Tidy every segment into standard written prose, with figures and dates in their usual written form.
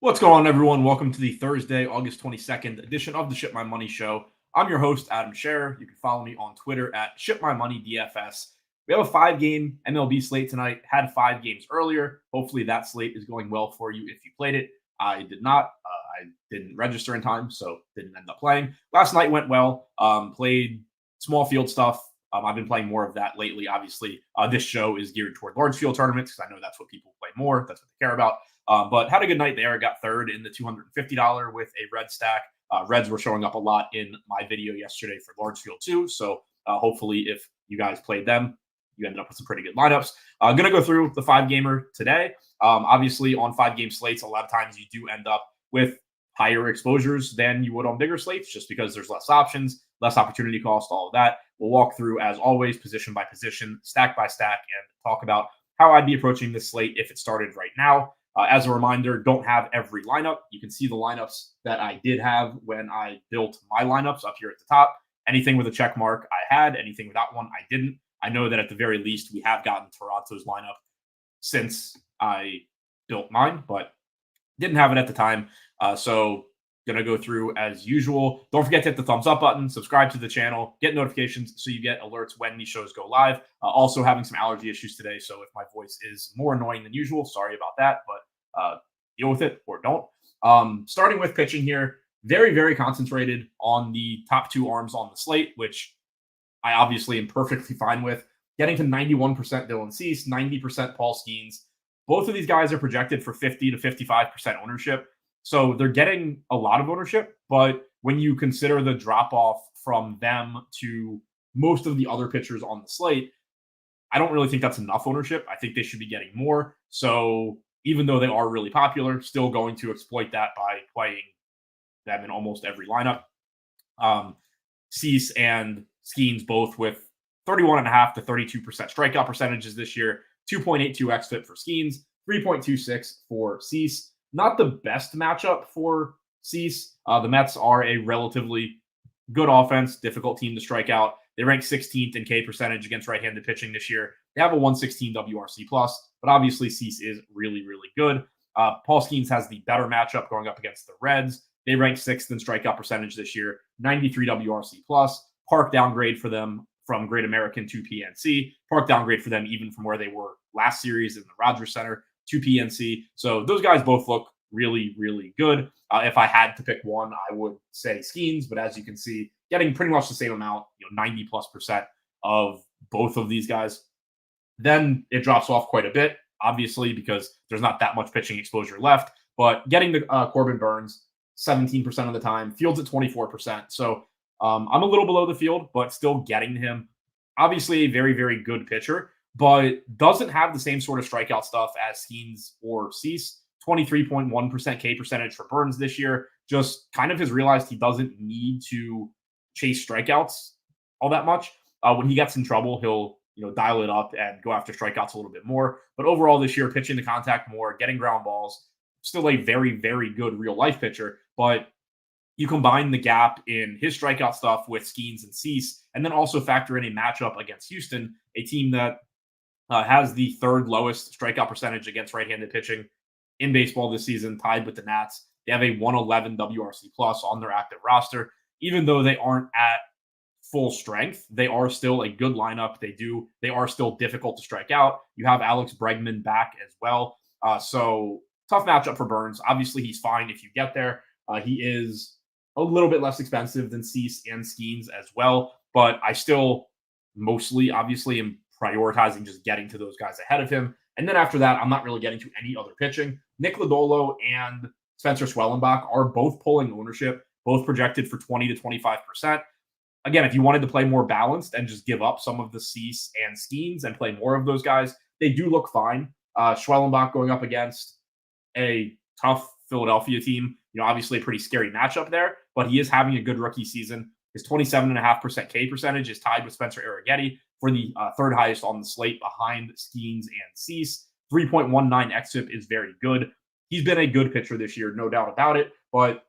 What's going on, everyone? Welcome to the Thursday, August 22nd edition of the Ship My Money Show. I'm your host, Adam Scherer. You can follow me on Twitter at ShipMyMoney DFS. We have a 5-game MLB slate tonight. Had 5 games earlier. Hopefully that slate is going well for you if you played it. I did not. I didn't register in time, so didn't end up playing. Last night went well. Played small field stuff. I've been playing more of that lately. Obviously, this show is geared toward large field tournaments because I know that's what people play more. That's what they care about. But had a good night there. I got third in the $250 with a red stack. Reds were showing up a lot in my video yesterday for large field too. So hopefully if you guys played them, you ended up with some pretty good lineups. I'm going to go through the 5-gamer today. Obviously on 5-game slates, a lot of times you do end up with higher exposures than you would on bigger slates just because there's less options, less opportunity cost, all of that. We'll walk through, as always, position by position, stack by stack, and talk about how I'd be approaching this slate if it started right now. As a reminder, don't have every lineup. You can see the lineups that I did have when I built my lineups up here at the top. Anything with a check mark I had, anything without one I didn't. I know that at the very least we have gotten Toronto's lineup since I built mine, but didn't have it at the time. So going to go through as usual. Don't forget to hit the thumbs up button, subscribe to the channel, get notifications so you get alerts when these shows go live. Also having some allergy issues today, so if my voice is more annoying than usual, sorry about that, but deal with it or don't. Starting with pitching here, very, very concentrated on the top 2 arms on the slate, which I obviously am perfectly fine with. Getting to 91% Dylan Cease, 90% Paul Skeens. Both of these guys are projected for 50 to 55% ownership. So they're getting a lot of ownership, but when you consider the drop-off from them to most of the other pitchers on the slate, I don't really think that's enough ownership. I think they should be getting more. So even though they are really popular, still going to exploit that by playing them in almost every lineup. Cease and Skeens both with 31.5 to 32% strikeout percentages this year, 2.82 xFIP for Skeens, 3.26 for Cease. Not the best matchup for Cease. The Mets are a relatively good offense, difficult team to strike out. They rank 16th in K percentage against right-handed pitching this year. They have a 116 WRC+, but obviously Cease is really, really good. Paul Skeens has the better matchup going up against the Reds. They rank 6th in strikeout percentage this year, 93 WRC+. Park downgrade for them from Great American to PNC. Park downgrade for them even from where they were last series in the Rogers Center to PNC. So those guys both look really, really good. If I had to pick one, I would say Skeens, but as you can see, getting pretty much the same amount, 90+% of both of these guys. Then it drops off quite a bit, obviously, because there's not that much pitching exposure left. But getting the Corbin Burnes 17% of the time, Fields at 24%. So I'm a little below the field, but still getting him. Obviously, a very, very good pitcher, but doesn't have the same sort of strikeout stuff as Skeens or Cease. 23.1% K percentage for Burnes this year. Just kind of has realized he doesn't need to chase strikeouts all that much. When he gets in trouble, he'll dial it up and go after strikeouts a little bit more. But overall this year, pitching to contact more, getting ground balls, still a very, very good real life pitcher. But you combine the gap in his strikeout stuff with Skeens and Cease, and then also factor in a matchup against Houston, a team that has the 3rd lowest strikeout percentage against right-handed pitching in baseball this season, tied with the Nats. They have a 111 WRC+ on their active roster. Even though they aren't at full strength, they are still a good lineup. They are still difficult to strike out. You have Alex Bregman back as well. So tough matchup for Burnes. Obviously, he's fine if you get there. He is a little bit less expensive than Cease and Skeens as well, but I still mostly, obviously, am prioritizing just getting to those guys ahead of him. And then after that, I'm not really getting to any other pitching. Nick Lodolo and Spencer Schwellenbach are both pulling ownership, both projected for 20 to 25%. Again, if you wanted to play more balanced and just give up some of the Cease and Skeens and play more of those guys, they do look fine. Schwellenbach going up against a tough Philadelphia team, obviously a pretty scary matchup there, but he is having a good rookie season. His 27.5% K percentage is tied with Spencer Arrighetti for the 3rd highest on the slate behind Skeens and Cease. 3.19 xFIP is very good. He's been a good pitcher this year, no doubt about it, but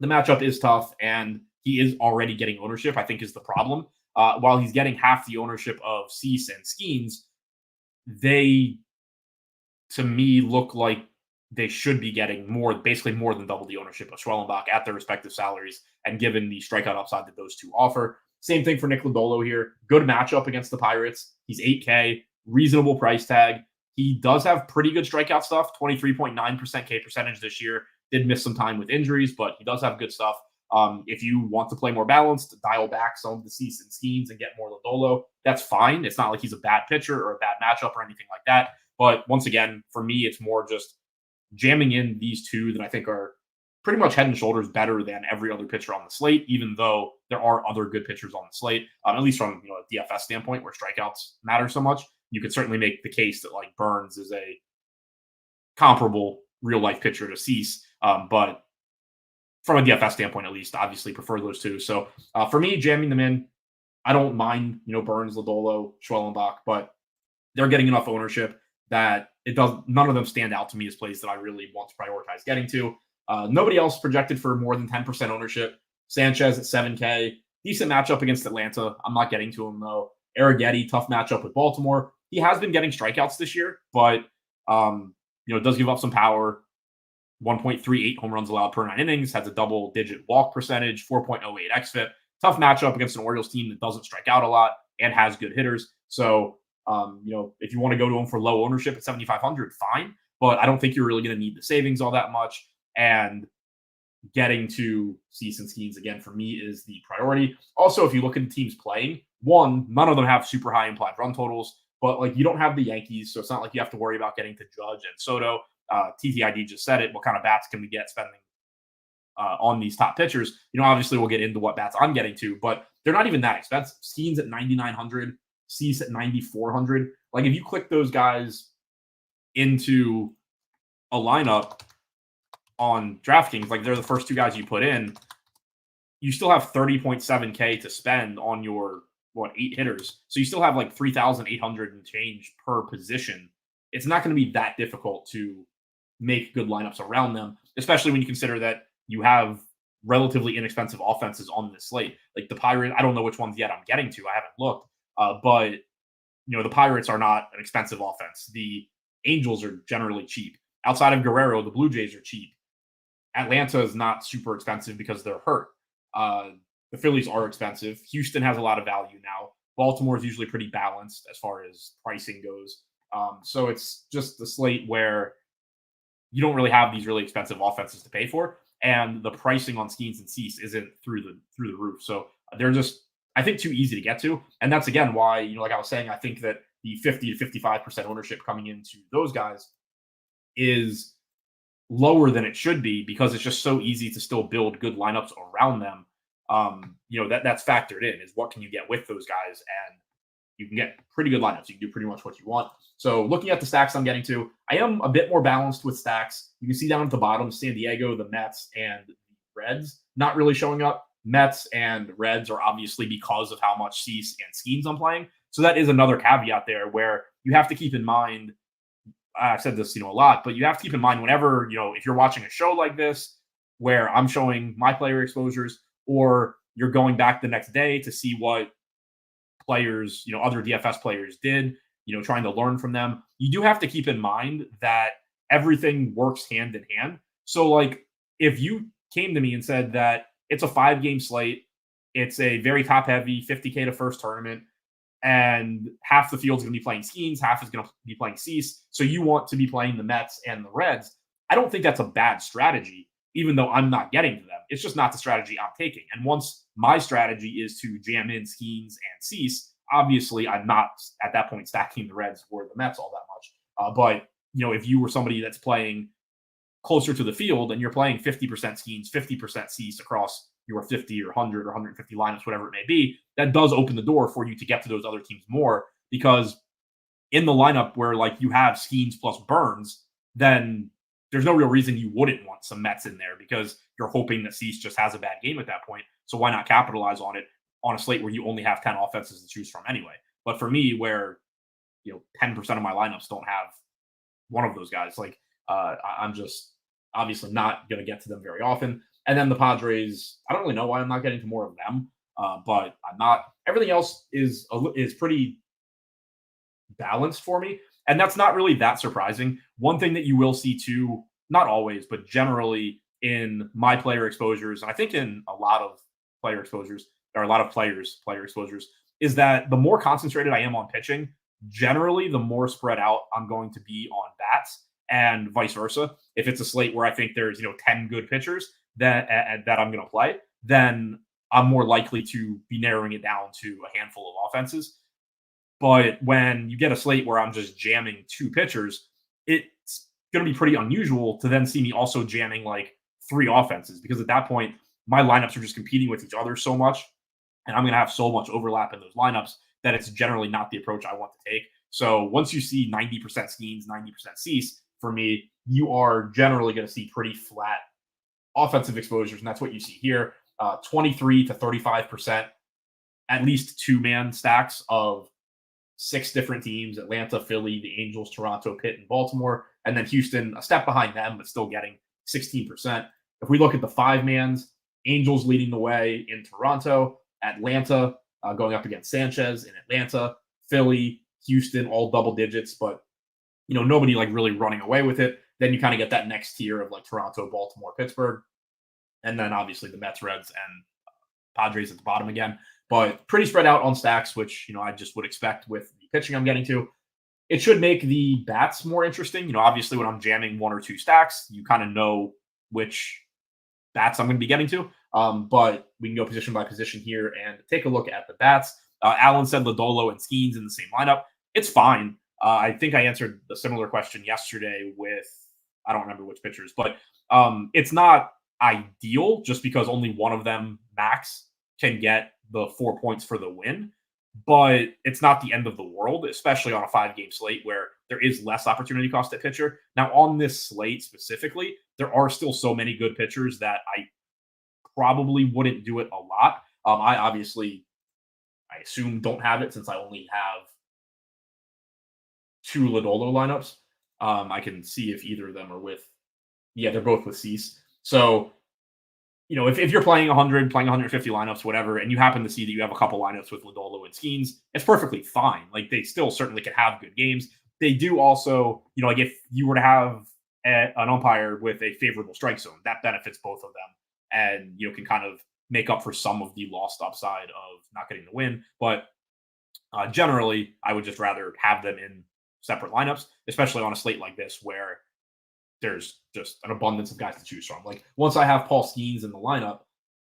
the matchup is tough, and he is already getting ownership, I think is the problem. While he's getting half the ownership of Cease and Skeens, they, to me, look like they should be getting basically more than double the ownership of Schwellenbach at their respective salaries, and given the strikeout upside that those two offer. Same thing for Nick Lodolo here. Good matchup against the Pirates. He's 8K, reasonable price tag. He does have pretty good strikeout stuff, 23.9% K percentage this year. Did miss some time with injuries, but he does have good stuff. If you want to play more balanced, dial back some of the Cease and Skeens and get more Lodolo, that's fine. It's not like he's a bad pitcher or a bad matchup or anything like that. But once again, for me, it's more just jamming in these two that I think are pretty much head and shoulders better than every other pitcher on the slate, even though there are other good pitchers on the slate, at least from a DFS standpoint where strikeouts matter so much. You could certainly make the case that like Burns is a comparable real life pitcher to Cease, but from a DFS standpoint, at least, obviously prefer those two. So for me, jamming them in, I don't mind Burns, Lodolo, Schwellenbach, but they're getting enough ownership that none of them stand out to me as plays that I really want to prioritize getting to. Nobody else projected for more than 10% ownership. Sanchez at 7K. Decent matchup against Atlanta. I'm not getting to him, though. Arrighetti, tough matchup with Baltimore. He has been getting strikeouts this year, but does give up some power. 1.38 home runs allowed per 9 innings. Has a double-digit walk percentage. 4.08 xFIP. Tough matchup against an Orioles team that doesn't strike out a lot and has good hitters. So, if you want to go to him for low ownership at 7,500, fine. But I don't think you're really going to need the savings all that much. And getting to Cease and Skeens, again, for me, is the priority. Also, if you look at the teams playing, none of them have super high implied run totals, but you don't have the Yankees, so it's not like you have to worry about getting to Judge and Soto. TTID just said it. What kind of bats can we get spending on these top pitchers? Obviously, we'll get into what bats I'm getting to, but they're not even that expensive. Skeens at 9,900, Cease at 9,400. If you click those guys into a lineup on DraftKings, they're the first two guys you put in, you still have 30.7K to spend on your 8 hitters. So you still have 3,800 and change per position. It's not going to be that difficult to make good lineups around them, especially when you consider that you have relatively inexpensive offenses on this slate. The Pirates, I don't know which ones yet I'm getting to. I haven't looked, but the Pirates are not an expensive offense. The Angels are generally cheap. Outside of Guerrero, the Blue Jays are cheap. Atlanta is not super expensive because they're hurt. The Phillies are expensive. Houston has a lot of value now. Baltimore is usually pretty balanced as far as pricing goes. So it's just the slate where you don't really have these really expensive offenses to pay for, and the pricing on Skeens and Cease isn't through the roof. So they're just, I think, too easy to get to, and that's again why like I was saying, I think that the 50 to 55% ownership coming into those guys is lower than it should be because it's just so easy to still build good lineups around them. That's factored in is what can you get with those guys, and you can get pretty good lineups. You can do pretty much what you want. So looking at the stacks I'm getting to, I am a bit more balanced with stacks. You can see down at the bottom, San Diego, the Mets, and the Reds not really showing up. Mets and Reds are obviously because of how much Cease and Skeens I'm playing. So that is another caveat there where you have to keep in mind, I've said this, a lot, but you have to keep in mind whenever, if you're watching a show like this where I'm showing my player exposures, or you're going back the next day to see what players, other DFS players did, trying to learn from them, you do have to keep in mind that everything works hand in hand. So if you came to me and said that it's a 5-game slate, it's a very top heavy 50K to first tournament, and half the field's going to be playing Skeens, half is going to be playing Cease, so you want to be playing the Mets and the Reds, I don't think that's a bad strategy, even though I'm not getting to them. It's just not the strategy I'm taking. And once my strategy is to jam in Skeens and Cease, obviously I'm not at that point stacking the Reds or the Mets all that much. But if you were somebody that's playing closer to the field and you're playing 50% Skeens, 50% Cease across your 50 or 100 or 150 lineups, whatever it may be, that does open the door for you to get to those other teams more, because in the lineup where you have Skeens plus Burns, then there's no real reason you wouldn't want some Mets in there because you're hoping that Cease just has a bad game at that point. So why not capitalize on it on a slate where you only have 10 offenses to choose from anyway? But for me, where 10% of my lineups don't have one of those guys, I'm just obviously not going to get to them very often. And then the Padres, I don't really know why I'm not getting to more of them, but I'm not. Everything else is pretty balanced for me. And that's not really that surprising. One thing that you will see too not always, but generally in my player exposures, and I think in a lot of player exposures, or a lot of players' player exposures, is that the more concentrated I am on pitching, generally the more spread out I'm going to be on bats, and vice versa. If it's a slate where I think there's 10 good pitchers that I'm going to play, then I'm more likely to be narrowing it down to a handful of offenses. But when you get a slate where I'm just jamming two pitchers, it's going to be pretty unusual to then see me also jamming like three offenses, because at that point, my lineups are just competing with each other so much. And I'm going to have so much overlap in those lineups that it's generally not the approach I want to take. So once you see 90% Skeens, 90% Cease, for me, you are generally going to see pretty flat offensive exposures. And that's what you see here. 23 to 35%, at least two-man stacks of six different teams: Atlanta, Philly, the Angels, Toronto, Pitt, and Baltimore. And then Houston, a step behind them, but still getting 16%. If we look at the five-mans, Angels leading the way in Toronto, Atlanta going up against Sanchez in Atlanta, Philly, Houston, all double digits, but nobody like really running away with it. Then you kind of get that next tier of like Toronto, Baltimore, Pittsburgh, and then obviously the Mets, Reds, and Padres at the bottom again. But pretty spread out on stacks, which I just would expect with the pitching I'm getting to. It should make the bats more interesting. Obviously when I'm jamming one or two stacks, you kind of know which bats I'm going to be getting to. But we can go position by position here and take a look at the bats. Alan said Lodolo and Skeens in the same lineup. It's fine. I think I answered a similar question yesterday with, I don't remember which pitchers, but it's not ideal just because only one of them max can get the 4 points for the win. But it's not the end of the world, especially on a 5-game slate where there is less opportunity cost at pitcher. Now, on this slate specifically, there are still so many good pitchers that I probably wouldn't do it a lot. I assume don't have it since I only have two Lodolo lineups. I can see if either of them are with, they're both with Cease. So, if you're playing 100, playing 150 lineups, whatever, and you happen to see that you have a couple lineups with Lodolo and Skeens, it's perfectly fine. Like, they still certainly can have good games. They do also, like if you were to have an umpire with a favorable strike zone, that benefits both of them, and can kind of make up for some of the lost upside of not getting the win. But generally, I would just rather have them in separate lineups, especially on a slate like this where there's just an abundance of guys to choose from. Like, once I have Paul Skeens in the lineup,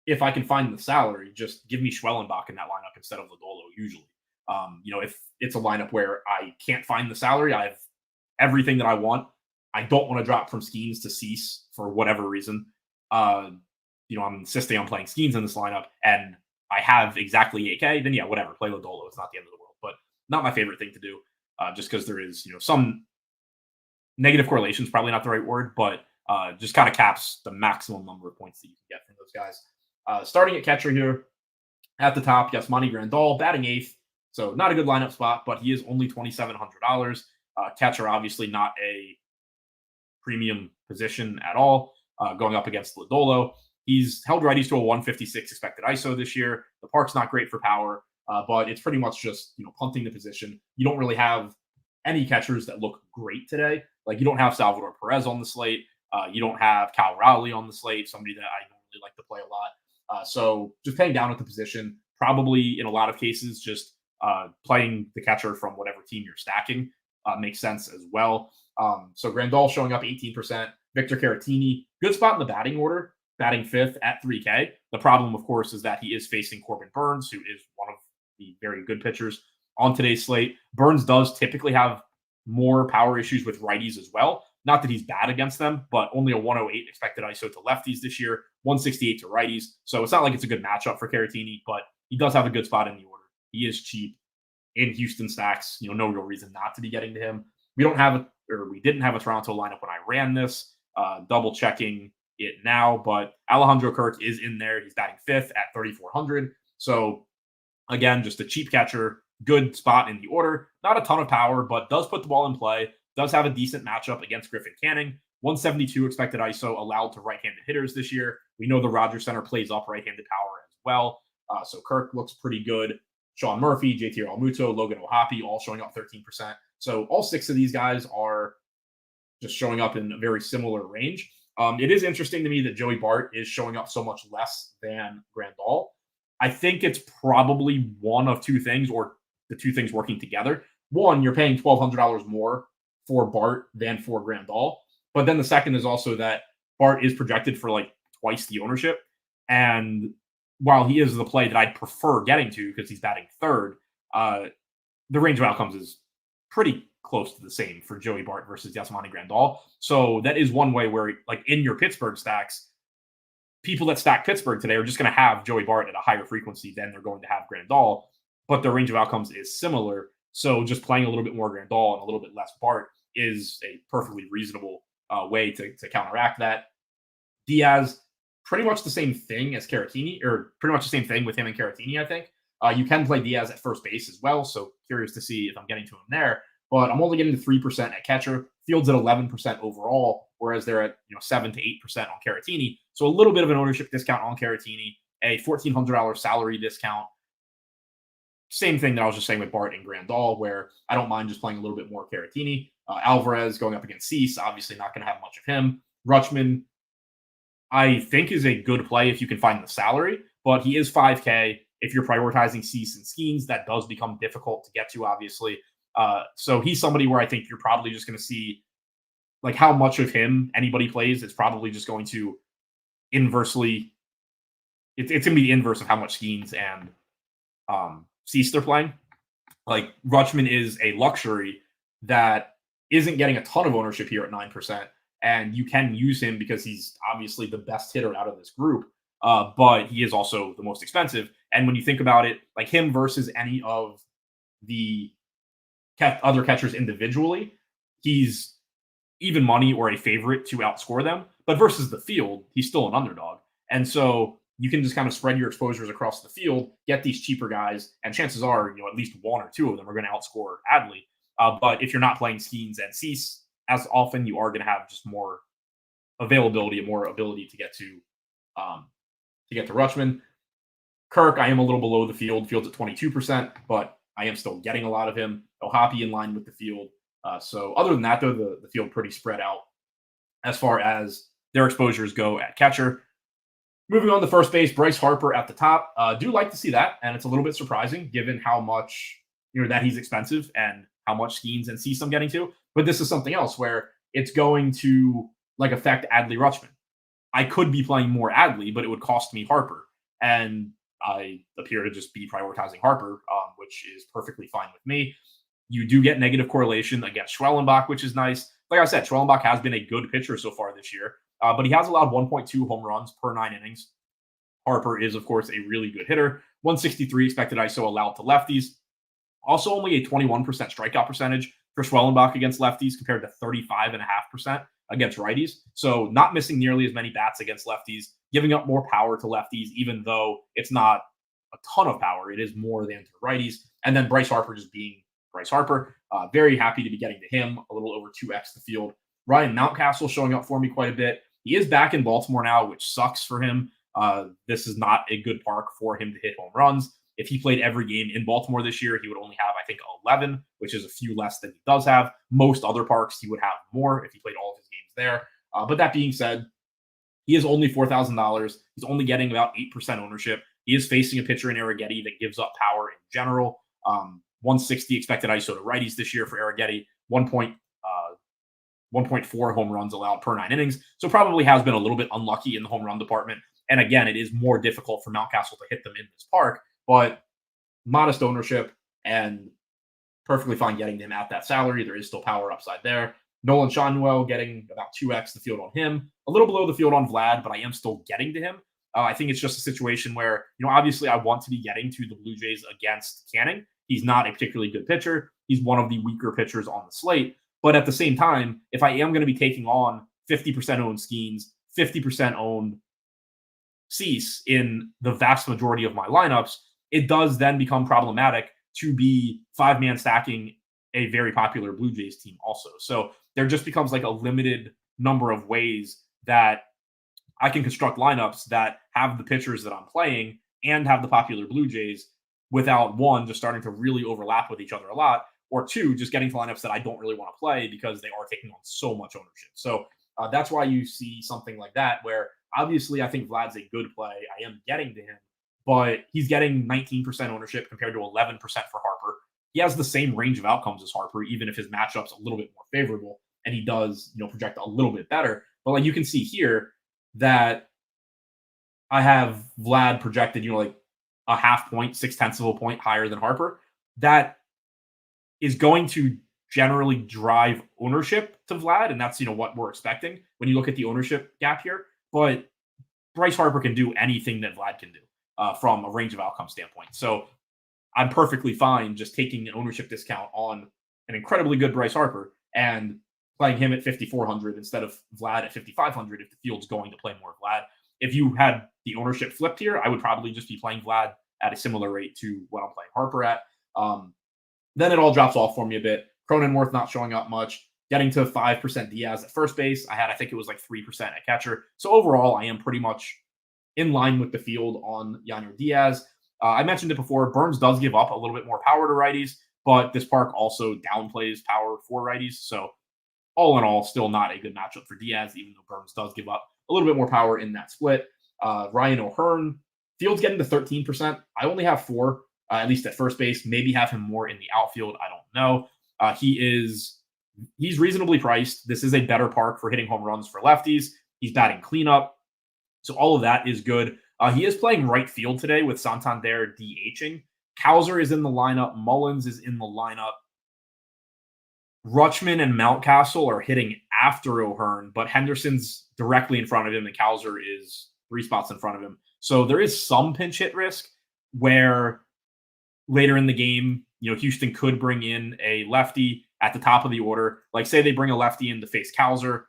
if I can find the salary, just give me Schwellenbach in that lineup instead of Lodolo usually. If it's a lineup where I can't find the salary, I have everything that I want. I don't want to drop from Skeens to Cease for whatever reason. I'm insisting on playing Skeens in this lineup, and I have exactly 8K, then whatever, play Lodolo. It's not the end of the world, but not my favorite thing to do, just because there is, some negative correlation is probably not the right word, but just kind of caps the maximum number of points that you can get from those guys. Starting at catcher here, at the top, Yasmani Grandal, batting eighth. So not a good lineup spot, but he is only $2,700. Catcher, obviously not a premium position at all, going up against Lodolo. He's held righties to a 156 expected ISO this year. The park's not great for power, but it's pretty much just punting the position. You don't really have any catchers that look great today. Like, you don't have Salvador Perez on the slate. You don't have Cal Raleigh on the slate, somebody that I normally like to play a lot. So just paying down at the position, probably in a lot of cases, just playing the catcher from whatever team you're stacking makes sense as well. So Grandal showing up 18%. Victor Caratini, good spot in the batting order, batting fifth at 3K. The problem, of course, is that he is facing Corbin Burns, who is one of the very good pitchers on today's slate. Burns does typically have more power issues with righties as well. Not that he's bad against them, but only a 108 expected ISO to lefties this year, 168 to righties. So it's not like it's a good matchup for Caratini, but he does have a good spot in the order. He is cheap in Houston stacks. No real reason not to be getting to him. We didn't have a Toronto lineup when I ran this. Double checking it now, but Alejandro Kirk is in there. He's batting fifth at 3,400. So again, just a cheap catcher, good spot in the order. Not a ton of power, but does put the ball in play. Does have a decent matchup against Griffin Canning. 172 expected ISO allowed to right-handed hitters this year. We know the Rogers Center plays up right-handed power as well. So Kirk looks pretty good. Sean Murphy, JT Realmuto, Logan O'Hoppe, all showing up 13%. So all six of these guys are just showing up in a very similar range. It is interesting to me that Joey Bart is showing up so much less than Grandal. I think it's probably one of two things, or the two things working together. One, you're paying $1,200 more for Bart than for Grandal. But then the second is also that Bart is projected for like twice the ownership. And while he is the play that I'd prefer getting to because he's batting third, the range of outcomes is pretty close to the same for Joey Bart versus Yasmani Grandal. So that is one way where, like in your Pittsburgh stacks, people that stack Pittsburgh today are just going to have Joey Bart at a higher frequency than they're going to have Grandal, but their range of outcomes is similar. So just playing a little bit more Grandal and a little bit less Bart is a perfectly reasonable way to counteract that. Diaz, pretty much the same thing as Caratini, or pretty much the same thing with him and Caratini, I think. You can play Diaz at first base as well, so curious to see if I'm getting to him there. But I'm only getting to 3% at catcher. Field's at 11% overall, whereas they're at 7 to 8% on Caratini. So a little bit of an ownership discount on Caratini, a $1,400 salary discount. Same thing that I was just saying with Bart and Grandal, where I don't mind just playing a little bit more Caratini. Alvarez going up against Cease, obviously not going to have much of him. Rutschman, I think, is a good play if you can find the salary, but he is 5K. If you're prioritizing Cease and Skeens, that does become difficult to get to, obviously. So he's somebody where I think you're probably just going to see like how much of him anybody plays. It's probably just going to inversely, it's going to be the inverse of how much Skeens and Cease they're playing. Like Rutschman is a luxury that isn't getting a ton of ownership here at 9%. And you can use him because he's obviously the best hitter out of this group. But he is also the most expensive. And when you think about it, like him versus any of the other catchers individually, he's even money or a favorite to outscore them. But versus the field, he's still an underdog. And so you can just kind of spread your exposures across the field, get these cheaper guys, and chances are, at least one or two of them are going to outscore Adley. But if you're not playing Skeens and Cease as often, you are going to have just more availability and more ability to get to Rutschman. Kirk, I am a little below the field. Field's at 22%, but I am still getting a lot of him. Ohapi in line with the field. So other than that, though, the field pretty spread out as far as their exposures go at catcher. Moving on to first base, Bryce Harper at the top. Do like to see that, and it's a little bit surprising given how much that he's expensive and how much Skeens and Cease I'm getting to. But this is something else where it's going to like affect Adley Rutschman. I could be playing more Adley, but it would cost me Harper, and I appear to just be prioritizing Harper, which is perfectly fine with me. You do get negative correlation against Schwellenbach, which is nice. Like I said, Schwellenbach has been a good pitcher so far this year, but he has allowed 1.2 home runs per 9 innings. Harper is, of course, a really good hitter. 163 expected ISO allowed to lefties. Also only a 21% strikeout percentage for Schwellenbach against lefties compared to 35.5% against righties. So not missing nearly as many bats against lefties, giving up more power to lefties, even though it's not a ton of power. It is more than to the righties. And then Bryce Harper just being Bryce Harper. Very happy to be getting to him, a little over 2x the field. Ryan Mountcastle showing up for me quite a bit. He is back in Baltimore now, which sucks for him. This is not a good park for him to hit home runs. If he played every game in Baltimore this year, he would only have, I think, 11, which is a few less than he does have. Most other parks, he would have more if he played all of his games there. But that being said, he is only $4,000. He's only getting about 8% ownership. He is facing a pitcher in Arrighetti that gives up power in general. 160 expected ISO to righties this year for Arrighetti. 1.4 home runs allowed per 9 innings. So probably has been a little bit unlucky in the home run department. And again, it is more difficult for Mountcastle to hit them in this park, but modest ownership and perfectly fine getting them at that salary. There is still power upside there. Nolan Schanuel getting about 2x the field on him, a little below the field on Vlad, but I am still getting to him. I think it's just a situation where, obviously I want to be getting to the Blue Jays against Canning. He's not a particularly good pitcher. He's one of the weaker pitchers on the slate. But at the same time, if I am going to be taking on 50% owned Skeens, 50% owned Cease in the vast majority of my lineups, it does then become problematic to be 5-man stacking a very popular Blue Jays team also. So there just becomes like a limited number of ways that I can construct lineups that have the pitchers that I'm playing and have the popular Blue Jays without one just starting to really overlap with each other a lot, or two, just getting to lineups that I don't really want to play because they are taking on so much ownership. So that's why you see something like that, where obviously I think Vlad's a good play. I am getting to him, but he's getting 19% ownership compared to 11% for Harper. He has the same range of outcomes as Harper, even if his matchup's a little bit more favorable and he does, project a little bit better. But like you can see here that I have Vlad projected, like a half point, 0.6 of a point higher than Harper. That is going to generally drive ownership to Vlad, and that's what we're expecting when you look at the ownership gap here. But Bryce Harper can do anything that Vlad can do from a range of outcome standpoint. So I'm perfectly fine just taking an ownership discount on an incredibly good Bryce Harper and playing him at 5,400 instead of Vlad at 5,500 if the field's going to play more Vlad. If you had the ownership flipped here, I would probably just be playing Vlad at a similar rate to what I'm playing Harper at. Then it all drops off for me a bit. Cronenworth not showing up much. Getting to 5% Diaz at first base. I think it was like 3% at catcher. So overall, I am pretty much in line with the field on Yanyer Diaz. I mentioned it before. Burns does give up a little bit more power to righties, but this park also downplays power for righties. So all in all, still not a good matchup for Diaz, even though Burns does give up a little bit more power in that split. Ryan O'Hearn, Field's getting to 13%. I only have 4, at least at first base. Maybe have him more in the outfield. I don't know. He's reasonably priced. This is a better park for hitting home runs for lefties. He's batting cleanup. So all of that is good. He is playing right field today with Santander DHing. Cowser is in the lineup. Mullins is in the lineup. Rutschman and Mountcastle are hitting after O'Hearn, but Henderson's directly in front of him and Cowser is 3 spots in front of him. So there is some pinch hit risk where later in the game, Houston could bring in a lefty at the top of the order. Like say they bring a lefty in to face Cowser,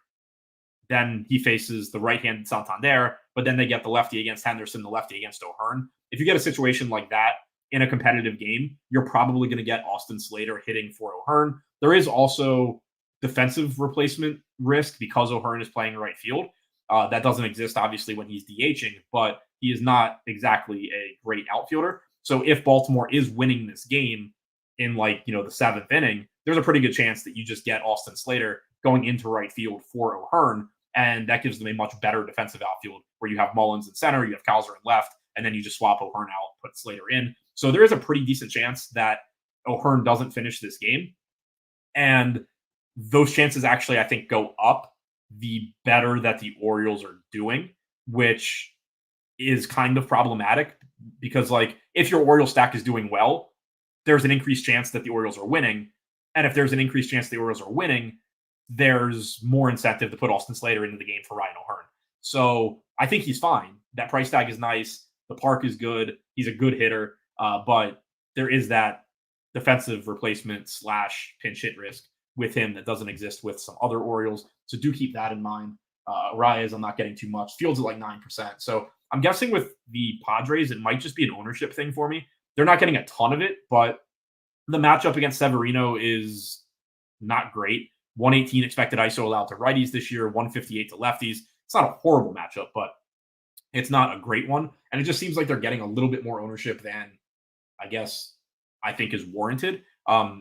then he faces the right-handed Santander, but then they get the lefty against Henderson, the lefty against O'Hearn. If you get a situation like that in a competitive game, you're probably going to get Austin Slater hitting for O'Hearn. There is also defensive replacement risk because O'Hearn is playing right field. That doesn't exist, obviously, when he's DHing, but he is not exactly a great outfielder. So if Baltimore is winning this game in the 7th inning, there's a pretty good chance that you just get Austin Slater going into right field for O'Hearn, and that gives them a much better defensive outfield where you have Mullins in center, you have Cowser in left, and then you just swap O'Hearn out, put Slater in. So there is a pretty decent chance that O'Hearn doesn't finish this game. And those chances actually, I think, go up the better that the Orioles are doing, which is kind of problematic because, if your Orioles stack is doing well, there's an increased chance that the Orioles are winning. And if there's an increased chance the Orioles are winning, there's more incentive to put Austin Slater into the game for Ryan O'Hearn. So I think he's fine. That price tag is nice. The park is good. He's a good hitter. But there is that defensive replacement / pinch hit risk with him that doesn't exist with some other Orioles. So do keep that in mind. Arias, I'm not getting too much. Fields at 9%. So I'm guessing with the Padres, it might just be an ownership thing for me. They're not getting a ton of it, but the matchup against Severino is not great. 118 expected ISO allowed to righties this year, 158 to lefties. It's not a horrible matchup, but it's not a great one. And it just seems like they're getting a little bit more ownership than I think is warranted.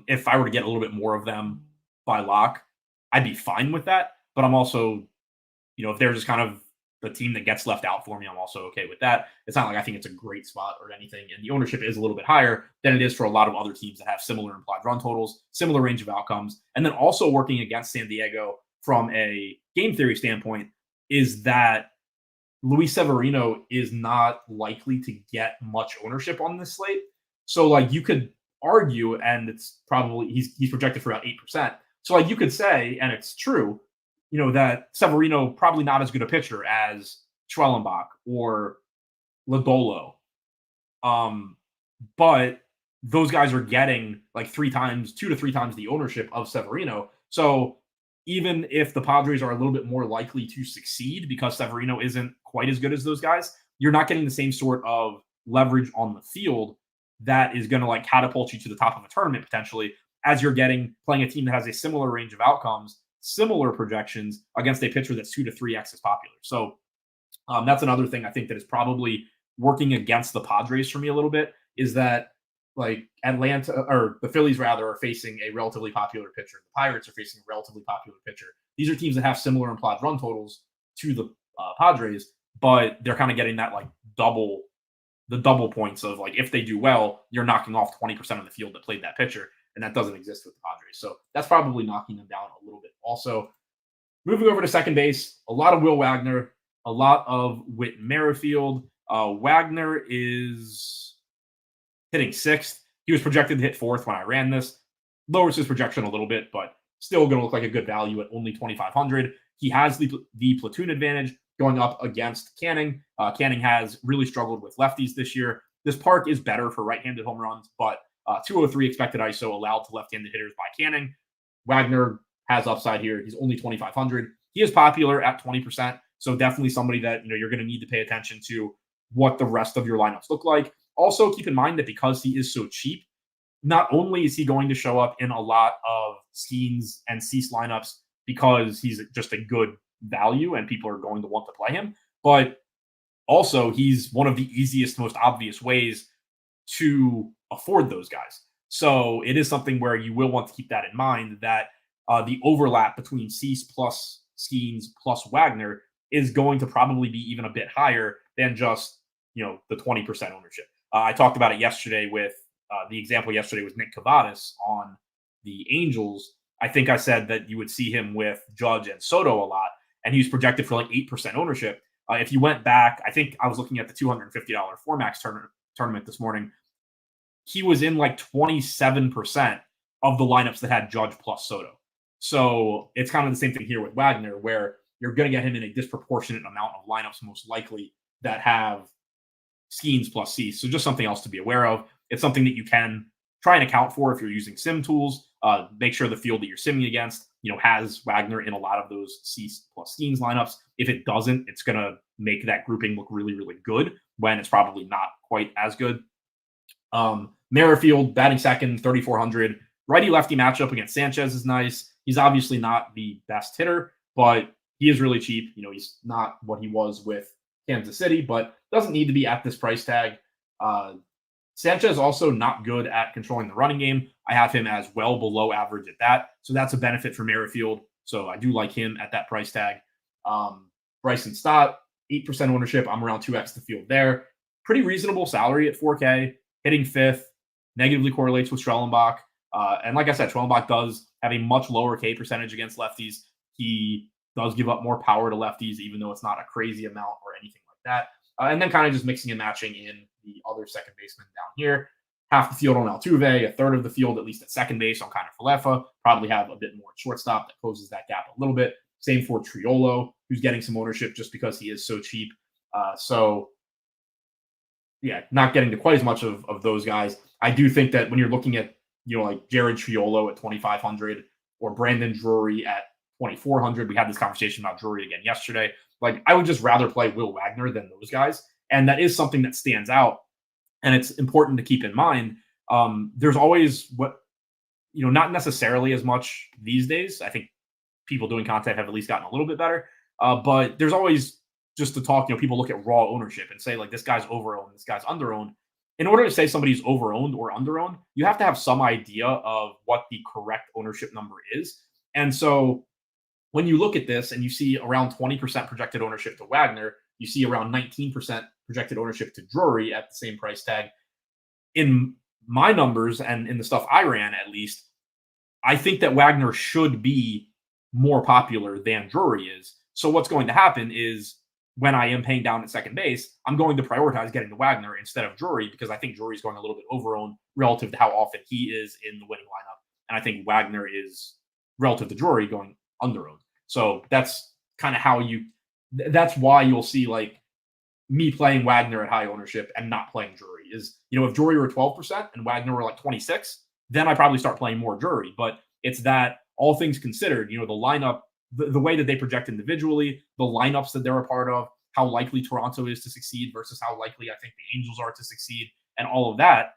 If I were to get a little bit more of them by lock, I'd be fine with that. But I'm also, if they're just kind of the team that gets left out for me, I'm also okay with that. It's not like I think it's a great spot or anything. And the ownership is a little bit higher than it is for a lot of other teams that have similar implied run totals, similar range of outcomes. And then also working against San Diego from a game theory standpoint is that Luis Severino is not likely to get much ownership on this slate. So you could argue, and it's probably he's projected for about 8%. So you could say, and it's true, that Severino probably not as good a pitcher as Schwellenbach or Lodolo. But those guys are getting 2 to 3 times the ownership of Severino. So even if the Padres are a little bit more likely to succeed because Severino isn't quite as good as those guys, you're not getting the same sort of leverage on the field that is going to catapult you to the top of a tournament potentially, as you're playing a team that has a similar range of outcomes, similar projections against a pitcher that's 2 to 3x as popular. So that's another thing I think that is probably working against the Padres for me a little bit, is that like Atlanta or the Phillies rather are facing a relatively popular pitcher. The Pirates are facing a relatively popular pitcher. These are teams that have similar implied run totals to the Padres, but they're kind of getting that like double points of like if they do well, you're knocking off 20% of the field that played that pitcher, and that doesn't exist with the Padres. So that's probably knocking them down a little bit. Also, moving over to second base, a lot of Will Wagner, a lot of Whit Merrifield. Wagner is hitting sixth. He was projected to hit fourth when I ran this. Lowers his projection a little bit, but still going to look like a good value at only 2,500. He has the platoon advantage going up against Canning. Canning has really struggled with lefties this year. This park is better for right-handed home runs, but 203 expected ISO allowed to left-handed hitters by Canning. Wagner has upside here. He's only 2,500. He is popular at 20%, so definitely somebody that you're going to need to pay attention to what the rest of your lineups look like. Also, keep in mind that because he is so cheap, not only is he going to show up in a lot of Skeens and Cease lineups because he's just a good value and people are going to want to play him, but also he's one of the easiest, most obvious ways to afford those guys. So it is something where you will want to keep that in mind, that the overlap between Cease plus Skeens plus Wagner is going to probably be even a bit higher than just the 20% ownership. I talked about it yesterday with the example yesterday was Nick Cavadas on the Angels. I think I said that you would see him with Judge and Soto a lot, and he was projected for like 8% ownership. If you went back, I think I was looking at the $250 Formax tournament this morning. He was in like 27% of the lineups that had Judge plus Soto. So it's kind of the same thing here with Wagner, where you're going to get him in a disproportionate amount of lineups, most likely, that have Skeens plus Cease. So just something else to be aware of. It's something that you can try and account for if you're using sim tools. Make sure the field that you're simming against, has Wagner in a lot of those Cease plus Skeens lineups. If it doesn't, it's going to make that grouping look really, really good when it's probably not quite as good. Merrifield batting second, 3,400. Righty-lefty matchup against Sanchez is nice. He's obviously not the best hitter, but he is really cheap. He's not what he was with Kansas City, but doesn't need to be at this price tag. Sanchez also not good at controlling the running game. I have him as well below average at that. So that's a benefit for Merrifield. So I do like him at that price tag. Bryson Stott, 8% ownership. I'm around 2x the field there. Pretty reasonable salary at 4K. Hitting fifth. Negatively correlates with Strellenbach. And like I said, Strellenbach does have a much lower K percentage against lefties. He does give up more power to lefties, even though it's not a crazy amount or anything like that. And then kind of just mixing and matching in the other second baseman down here. Half the field on Altuve, a third of the field, at least at second base, on Kiner Falefa. Probably have a bit more at shortstop that closes that gap a little bit. Same for Triolo, who's getting some ownership just because he is so cheap. Not getting to quite as much of those guys. I do think that when you're looking at, like Jared Triolo at 2,500 or Brandon Drury at 2,400, we had this conversation about Drury again yesterday. Like, I would just rather play Will Wagner than those guys. And that is something that stands out. And it's important to keep in mind. There's always not necessarily as much these days. I think people doing content have at least gotten a little bit better. But there's always just to talk, people look at raw ownership and say, like, this guy's overowned, this guy's underowned. In order to say somebody's overowned or underowned, you have to have some idea of what the correct ownership number is. And so when you look at this and you see around 20% projected ownership to Wagner, you see around 19% projected ownership to Drury at the same price tag. In my numbers and in the stuff I ran, at least, I think that Wagner should be more popular than Drury is. So what's going to happen is when I am paying down at second base, I'm going to prioritize getting to Wagner instead of Drury because I think Drury is going a little bit overowned relative to how often he is in the winning lineup. And I think Wagner is, relative to Drury, going underowned. So that's kind of that's why you'll see like me playing Wagner at high ownership and not playing Drury is, if Drury were 12% and Wagner were like 26, then I probably start playing more Drury. But it's that all things considered, the lineup, the way that they project individually, the lineups that they're a part of, how likely Toronto is to succeed versus how likely I think the Angels are to succeed, and all of that,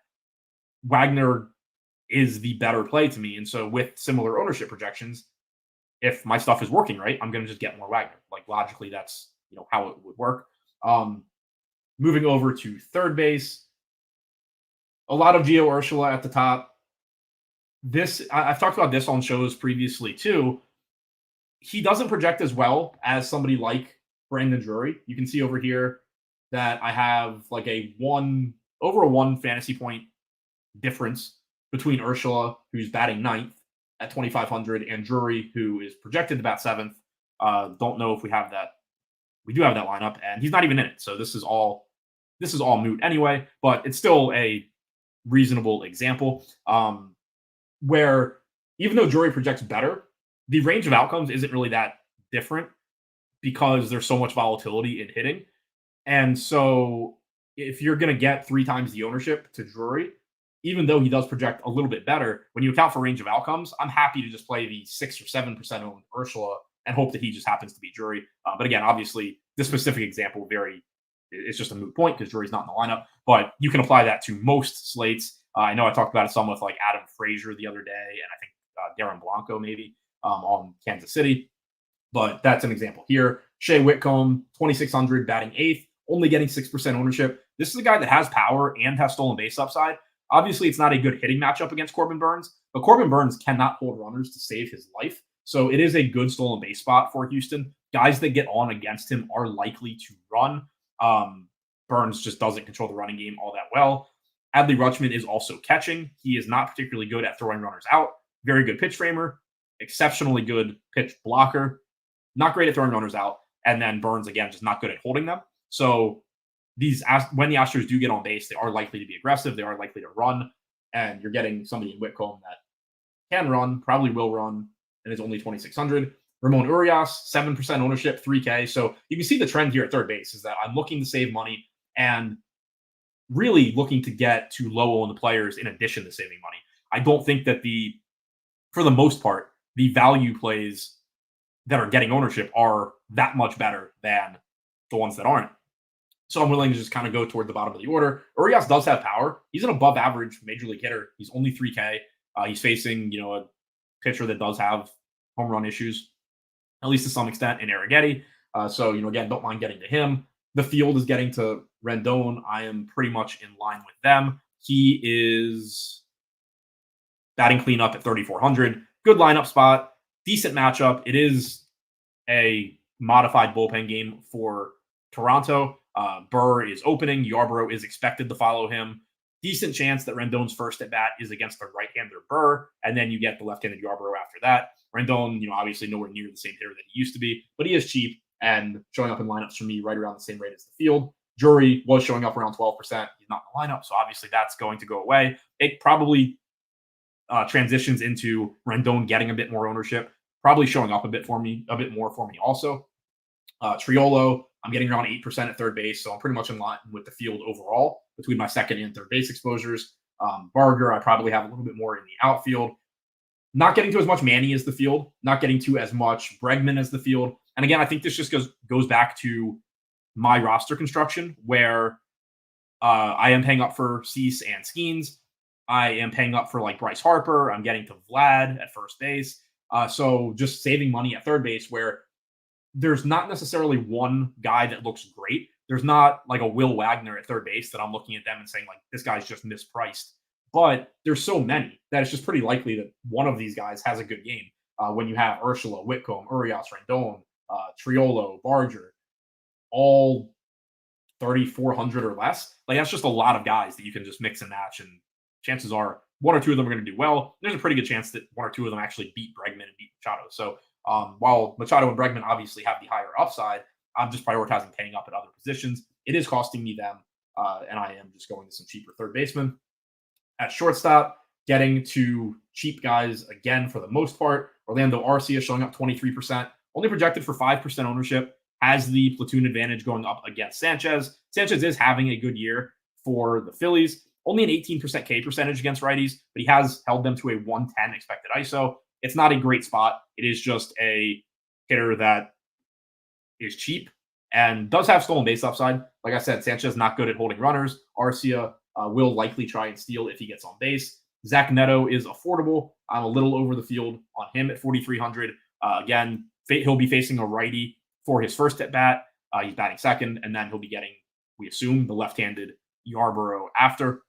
Wagner is the better play to me. And so with similar ownership projections, if my stuff is working right, I'm going to just get more Wagner. Like logically, that's how it would work. Moving over to third base, A lot of Gio Urshela at the top. I've talked about this on shows previously too. He doesn't project as well as somebody like Brandon Drury. You can see over here that I have like over a 1 fantasy point difference between Urshela, who's batting ninth at 2,500, and Drury, who is projected to bat seventh. Don't know if we have that. We do have that lineup, and he's not even in it. So this is all moot anyway. But it's still a reasonable example where even though Drury projects better, the range of outcomes isn't really that different because there's so much volatility in hitting. And so if you're going to get 3 times the ownership to Drury, even though he does project a little bit better, when you account for range of outcomes, I'm happy to just play the 6 or 7% owned Urshela and hope that he just happens to be Drury. But again, obviously, this specific example it's just a moot point because Drury's not in the lineup. But you can apply that to most slates. I know I talked about it some with like Adam Frazier the other day, and I think Darren Blanco maybe on Kansas City. But that's an example here. Shea Whitcomb, 2,600, batting eighth, only getting 6% ownership. This is a guy that has power and has stolen base upside. Obviously, it's not a good hitting matchup against Corbin Burnes, but Corbin Burnes cannot hold runners to save his life. So it is a good stolen base spot for Houston. Guys that get on against him are likely to run. Burnes just doesn't control the running game all that well. Adley Rutschman is also catching. He is not particularly good at throwing runners out. Very good pitch framer, exceptionally good pitch blocker, not great at throwing runners out. And then Burnes, again, just not good at holding them. So when the Astros do get on base, they are likely to be aggressive. They are likely to run. And you're getting somebody in Whitcomb that can run, probably will run, and is only 2,600. Ramon Urias, 7% ownership, 3K. So you can see the trend here at third base is that I'm looking to save money and really looking to get to low owned players in addition to saving money. I don't think that for the most part, the value plays that are getting ownership are that much better than the ones that aren't. So I'm willing to just kind of go toward the bottom of the order. Urias does have power. He's an above average major league hitter. He's only 3K. He's facing, a pitcher that does have home run issues, at least to some extent, in Arrighetti. So, again, don't mind getting to him. The field is getting to Rendon. I am pretty much in line with them. He is batting cleanup at 3,400. Good lineup spot. Decent matchup. It is a modified bullpen game for Toronto. Burr is opening. Yarbrough is expected to follow him. Decent chance that Rendon's first at bat is against the right-hander Burr, and then you get the left-handed Yarbrough after that. Rendon, obviously nowhere near the same hitter that he used to be, but he is cheap and showing up in lineups for me right around the same rate as the field. Drury was showing up around 12%. He's not in the lineup, so obviously that's going to go away. It probably transitions into Rendon getting a bit more ownership, probably showing up a bit more for me also. Triolo, I'm getting around 8% at third base, so I'm pretty much in line with the field overall between my second and third base exposures. Barger, I probably have a little bit more in the outfield. Not getting to as much Manny as the field, not getting to as much Bregman as the field. And again, I think this just goes back to my roster construction where I am paying up for Cease and Skeens. I am paying up for like Bryce Harper. I'm getting to Vlad at first base. So just saving money at third base where there's not necessarily one guy that looks great. There's not like a Will Wagner at third base that I'm looking at them and saying like, this guy's just mispriced. But there's so many that it's just pretty likely that one of these guys has a good game. When you have Urshela, Whitcomb, Urias, Rendon, Triolo, Barger, all 3,400 or less. Like that's just a lot of guys that you can just mix and match. And chances are one or two of them are going to do well. There's a pretty good chance that one or two of them actually beat Bregman and beat Machado. So while Machado and Bregman obviously have the higher upside, I'm just prioritizing paying up at other positions. It is costing me them, and I am just going to some cheaper third baseman. At shortstop, getting to cheap guys again for the most part. Orlando Arcia showing up 23%, only projected for 5% ownership, has the platoon advantage going up against Sanchez. Sanchez is having a good year for the Phillies, only an 18% K percentage against righties, but he has held them to a 110 expected ISO. It's not a great spot. It is just a hitter that is cheap and does have stolen base upside. Like I said, Sanchez not good at holding runners. Arcia will likely try and steal if he gets on base. Zach Neto is affordable. I'm a little over the field on him at 4,300. Again, he'll be facing a righty for his first at bat. He's batting second, and then he'll be getting, we assume, the left-handed Yarbrough after.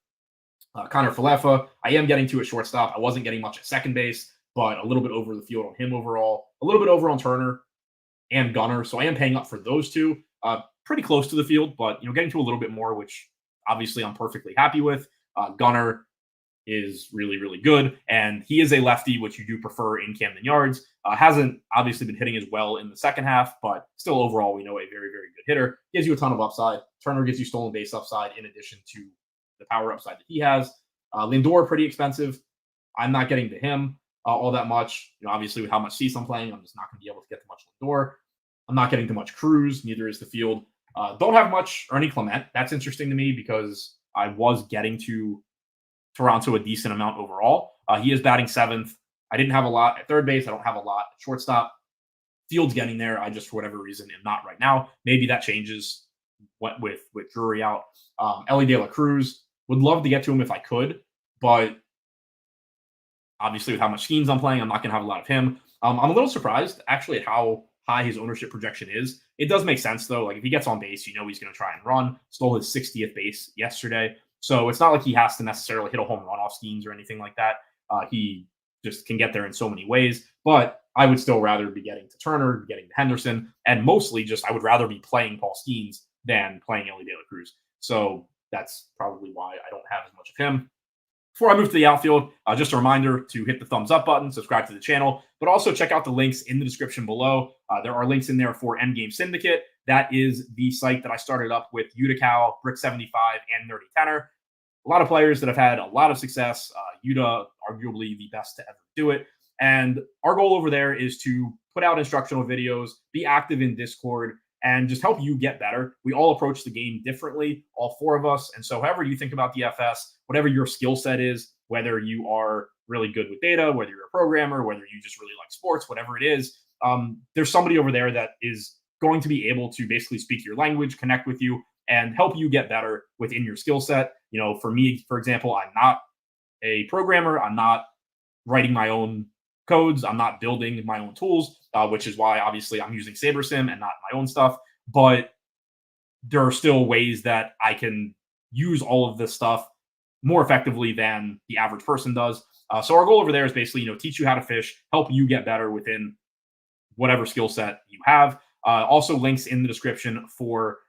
Connor Falefa, I am getting to a shortstop. I wasn't getting much at second base, but a little bit over the field on him overall, a little bit over on Turner and Gunner. So I am paying up for those two. Pretty close to the field, but getting to a little bit more, which obviously I'm perfectly happy with. Gunner is really, really good, and he is a lefty, which you do prefer in Camden Yards. Hasn't obviously been hitting as well in the second half, but still overall we know a very, very good hitter. Gives you a ton of upside. Turner gives you stolen base upside in addition to the power upside that he has. Lindor, pretty expensive. I'm not getting to him all that much. Obviously with how much Cease I'm playing, I'm just not going to be able to get to much Lindor. I'm not getting to much Cruz. Neither is the field. Don't have much Ernie Clement. That's interesting to me because I was getting to Toronto a decent amount overall. He is batting seventh. I didn't have a lot at third base. I don't have a lot at shortstop. Field's getting there. I just, for whatever reason, am not right now. Maybe that changes with Drury out. Ellie De La Cruz, would love to get to him if I could, but obviously with how much schemes I'm playing, I'm not going to have a lot of him. I'm a little surprised actually at how high his ownership projection is. It does make sense though. Like if he gets on base, he's going to try and run. Stole his 60th base yesterday. So it's not like he has to necessarily hit a home run off schemes or anything like that. He just can get there in so many ways. But I would still rather be getting to Turner, getting to Henderson, and mostly just I would rather be playing Paul Skeens than playing Ellie De La Cruz. So that's probably why I don't have as much of him. Before I move to the outfield, just a reminder to hit the thumbs up button, subscribe to the channel, but also check out the links in the description below. There are links in there for Endgame Syndicate. That is the site that I started up with Utica, Brick75, and Nerdy Tenor. A lot of players that have had a lot of success. Yuta, arguably the best to ever do it. And our goal over there is to put out instructional videos, be active in Discord, and just help you get better. We all approach the game differently, all four of us. And so however you think about DFS, whatever your skill set is, whether you are really good with data, whether you're a programmer, whether you just really like sports, whatever it is, there's somebody over there that is going to be able to basically speak your language, connect with you, and help you get better within your skill set. For me, for example, I'm not a programmer. I'm not writing my own codes. I'm not building my own tools, which is why obviously I'm using SaberSim and not my own stuff. But there are still ways that I can use all of this stuff more effectively than the average person does. So our goal over there is basically, teach you how to fish, help you get better within whatever skill set you have. Also links in the description for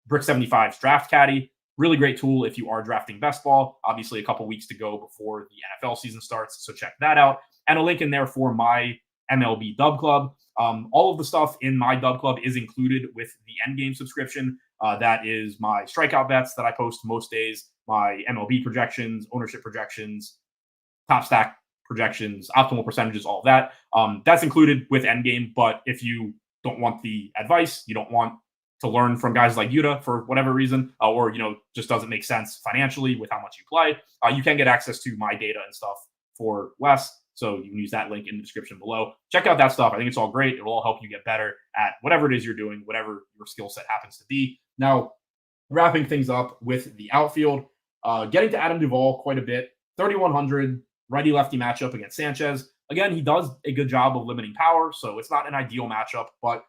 Brick75's Draft Caddy. Really great tool if you are drafting best ball. Obviously, a couple weeks to go before the NFL season starts, so check that out. And a link in there for my MLB Dub Club. All of the stuff in my Dub Club is included with the Endgame subscription. That is my strikeout bets that I post most days, my MLB projections, ownership projections, top stack projections, optimal percentages, all of that. That's included with Endgame. But if you don't want the advice, you don't want to learn from guys like Yuta for whatever reason, or just doesn't make sense financially with how much you play, you can get access to my data and stuff for less. So you can use that link in the description below. Check out that stuff. I think it's all great. It will all help you get better at whatever it is you're doing, whatever your skill set happens to be. Now, wrapping things up with the outfield, getting to Adam Duvall quite a bit. 3,100 righty-lefty matchup against Sanchez. Again, he does a good job of limiting power, so it's not an ideal matchup, but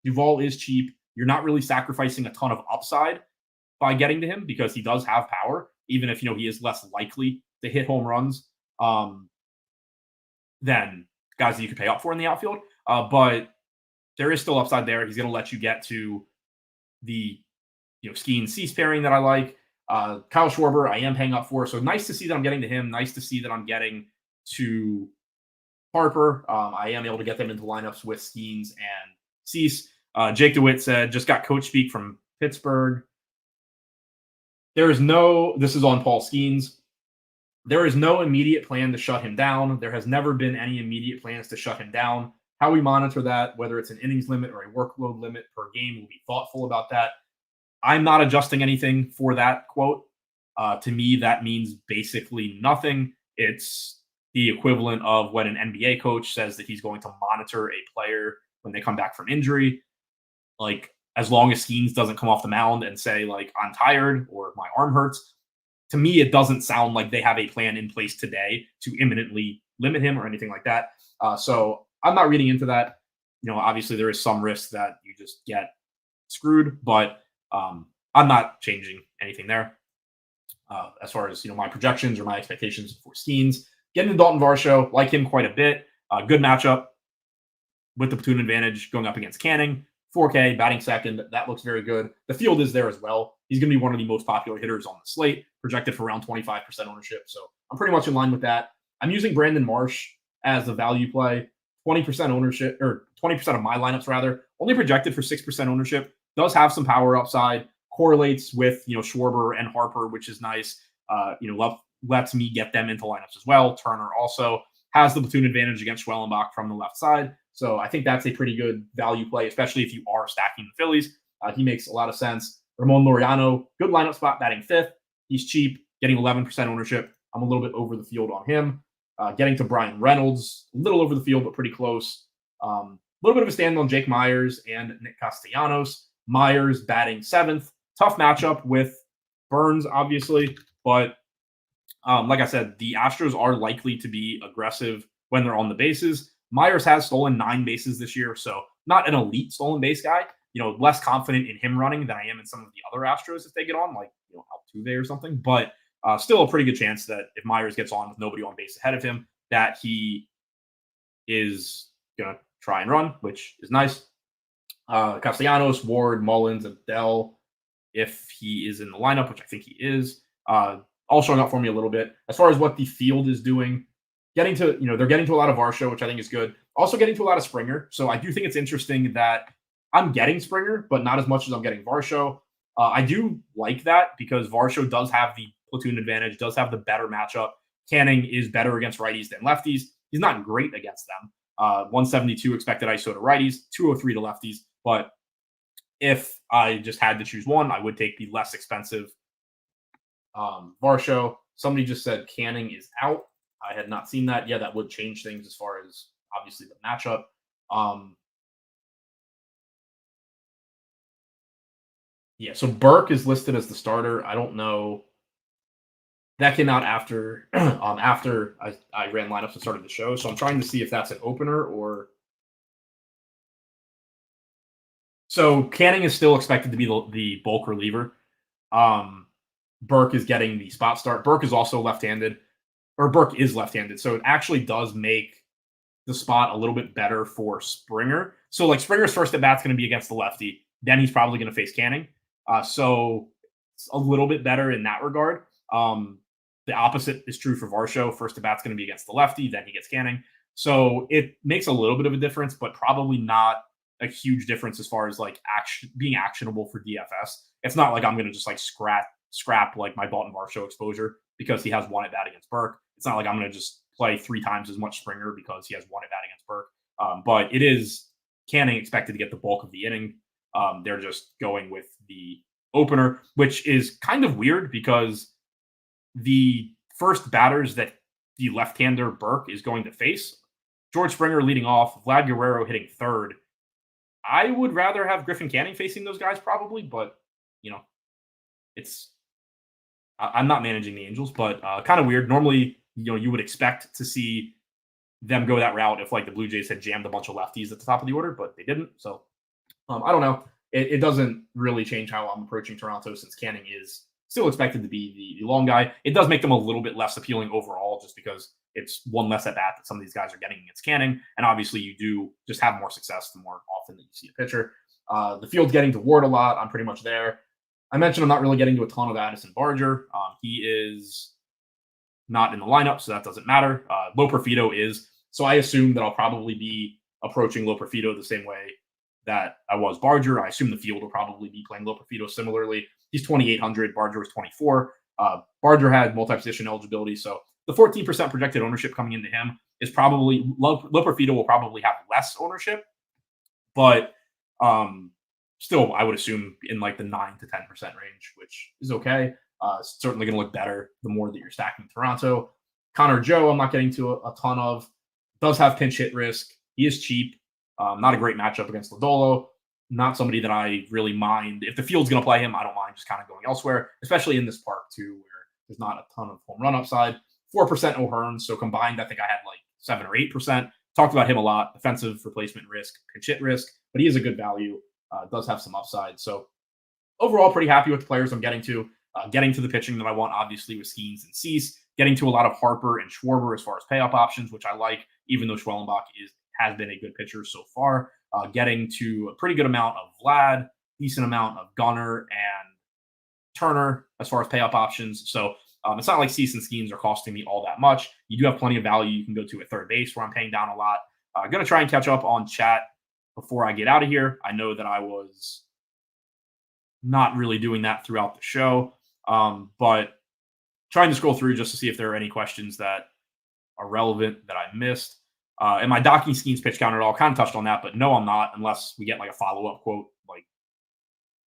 Duvall is cheap. You're not really sacrificing a ton of upside by getting to him because he does have power, even if, he is less likely to hit home runs than guys that you could pay up for in the outfield. But there is still upside there. He's going to let you get to the, Skeens Cease pairing that I like. Kyle Schwarber, I am paying up for. So nice to see that I'm getting to him. Nice to see that I'm getting to Harper. I am able to get them into lineups with Skeens and Cease. Jake DeWitt said, just got coach speak from Pittsburgh. This is on Paul Skeens. There is no immediate plan to shut him down. There has never been any immediate plans to shut him down. How we monitor that, whether it's an innings limit or a workload limit per game, we'll be thoughtful about that. I'm not adjusting anything for that quote. To me, that means basically nothing. It's the equivalent of when an NBA coach says that he's going to monitor a player when they come back from injury. Like, as long as Skeens doesn't come off the mound and say, like, I'm tired or my arm hurts, to me, it doesn't sound like they have a plan in place today to imminently limit him or anything like that. So I'm not reading into that. Obviously there is some risk that you just get screwed, but I'm not changing anything there. as far as my projections or my expectations for Skeens. Getting to Dalton Varsho, like him quite a bit. Good matchup with the platoon advantage going up against Canning. 4K, batting second. That looks very good. The field is there as well. He's going to be one of the most popular hitters on the slate, projected for around 25% ownership. So I'm pretty much in line with that. I'm using Brandon Marsh as the value play. 20% ownership, or 20% of my lineups, rather. Only projected for 6% ownership. Does have some power upside. Correlates with, Schwarber and Harper, which is nice. Lets me get them into lineups as well. Turner also has the platoon advantage against Schwellenbach from the left side. So I think that's a pretty good value play, especially if you are stacking the Phillies. He makes a lot of sense. Ramon Laureano, good lineup spot, batting fifth. He's cheap, getting 11% ownership. I'm a little bit over the field on him. Getting to Brian Reynolds, a little over the field, but pretty close. A little bit of a stand on Jake Myers and Nick Castellanos. Myers batting seventh. Tough matchup with Burns, obviously. But like I said, the Astros are likely to be aggressive when they're on the bases. Myers has stolen 9 bases this year, so not an elite stolen base guy. Less confident in him running than I am in some of the other Astros if they get on, like Altuve or something. But still a pretty good chance that if Myers gets on with nobody on base ahead of him, that he is going to try and run, which is nice. Castellanos, Ward, Mullins, Abdel, if he is in the lineup, which I think he is, all showing up for me a little bit. As far as what the field is doing, they're getting to a lot of Varsho, which I think is good. Also getting to a lot of Springer. So I do think it's interesting that I'm getting Springer, but not as much as I'm getting Varsho. I do like that because Varsho does have the platoon advantage, does have the better matchup. Canning is better against righties than lefties. He's not great against them. 172 expected ISO to righties, 203 to lefties. But if I just had to choose one, I would take the less expensive Varsho. Somebody just said Canning is out. I had not seen that. Yeah, that would change things as far as obviously the matchup. So Burke is listed as the starter. I don't know. That came out after after I ran lineups and started the show. So I'm trying to see if that's an opener or. So Canning is still expected to be the bulk reliever. Burke is getting the spot start. Burke is also left-handed. Or Burke is left-handed, so it actually does make the spot a little bit better for Springer. So, Springer's first at bat's going to be against the lefty. Then he's probably going to face Canning. So it's a little bit better in that regard. The opposite is true for Varsho. First at bat's going to be against the lefty. Then he gets Canning. So it makes a little bit of a difference, but probably not a huge difference as far as being actionable for DFS. It's not like I'm going to just scrap my Dalton Varsho exposure because he has one at bat against Burke. It's not like I'm going to just play 3 times as much Springer because he has one at bat against Burke. But it is Canning expected to get the bulk of the inning. They're just going with the opener, which is kind of weird because the first batters that the left-hander Burke is going to face, George Springer leading off, Vlad Guerrero hitting third. I would rather have Griffin Canning facing those guys probably, but I'm not managing the Angels, but kind of weird. Normally, you would expect to see them go that route if the Blue Jays had jammed a bunch of lefties at the top of the order, but they didn't. So I don't know. It doesn't really change how I'm approaching Toronto since Canning is still expected to be the long guy. It does make them a little bit less appealing overall just because it's one less at bat that some of these guys are getting against Canning. And obviously you do just have more success the more often that you see a pitcher. The field's getting to Ward a lot. I'm pretty much there. I mentioned I'm not really getting to a ton of Addison Barger. He is not in the lineup, so that doesn't matter. Loperfido is. So I assume that I'll probably be approaching Loperfido the same way that I was Barger. I assume the field will probably be playing Loperfido similarly. He's 2,800. Barger was 24. Barger had multi-position eligibility, so the 14% projected ownership coming into him is probably Loperfido will probably have less ownership, but still, I would assume in the 9 to 10% range, which is okay. Certainly going to look better the more that you're stacking Toronto. Connor Joe, I'm not getting to a ton of. Does have pinch hit risk. He is cheap. Not a great matchup against Lodolo. Not somebody that I really mind. If the field's going to play him, I don't mind just kind of going elsewhere, especially in this park too, where there's not a ton of home run upside. 4% O'Hearn, so combined, I think I had 7 or 8%. Talked about him a lot. Defensive replacement risk, pinch hit risk, but he is a good value. Does have some upside. So overall, pretty happy with the players I'm getting to. Getting to the pitching that I want, obviously, with Skeens and Cease. Getting to a lot of Harper and Schwarber as far as pay-up options, which I like, even though Schwellenbach has been a good pitcher so far. Getting to a pretty good amount of Vlad, decent amount of Gunnar and Turner as far as pay-up options. So it's not like Cease and Skeens are costing me all that much. You do have plenty of value you can go to at third base where I'm paying down a lot. I'm going to try and catch up on chat before I get out of here. I know that I was not really doing that throughout the show, but trying to scroll through just to see if there are any questions that are relevant that I missed. Am I docking Skeens pitch count at all? Kind of touched on that, but no, I'm not, unless we get like a follow-up quote like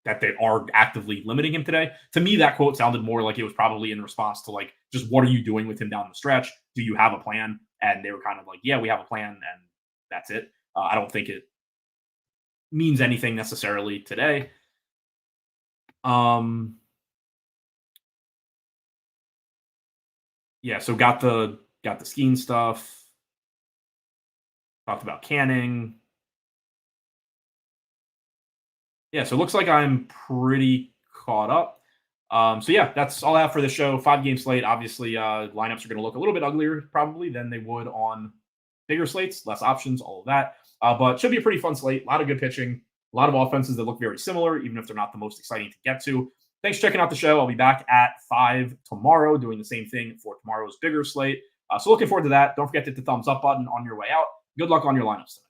that they are actively limiting him today. To me, that quote sounded more like it was probably in response to like, just what are you doing with him down the stretch? Do you have a plan? And they were kind of like, yeah, we have a plan, and that's it. I don't think it means anything necessarily today. Yeah, so got the skiing stuff. Talked about Canning. Yeah, so it looks like I'm pretty caught up. So yeah, that's all I have for the show. 5-game slate. Obviously, lineups are going to look a little bit uglier probably than they would on bigger slates, less options, all of that. But should be a pretty fun slate. A lot of good pitching, a lot of offenses that look very similar, even if they're not the most exciting to get to. Thanks for checking out the show. I'll be back at 5 tomorrow doing the same thing for tomorrow's bigger slate. So looking forward to that. Don't forget to hit the thumbs up button on your way out. Good luck on your lineups tonight.